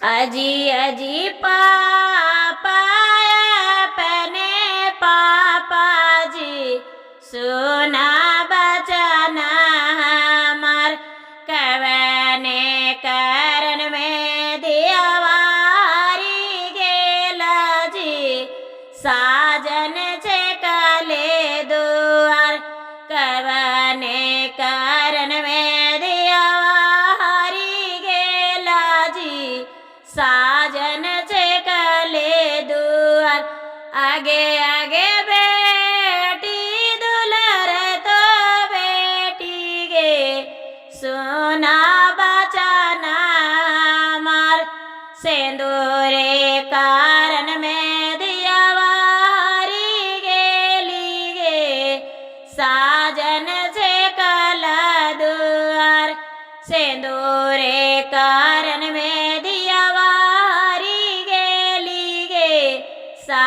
अजी अजी पापा अपने पापा जी सुना बचना हमार कवने करन में दियावारी गेला जी साजन छे कले दुआर कवने करन में दियावारी गेला जी साजन छे कले दुआर आगे आगे बेटी दुलर तो बेटी गे सोना बचाना मार सेंदूरे कारण में दियावारी गेली गे साजन छे कला दुआर सेंदूरे कारण में दियावारी गेली गे सा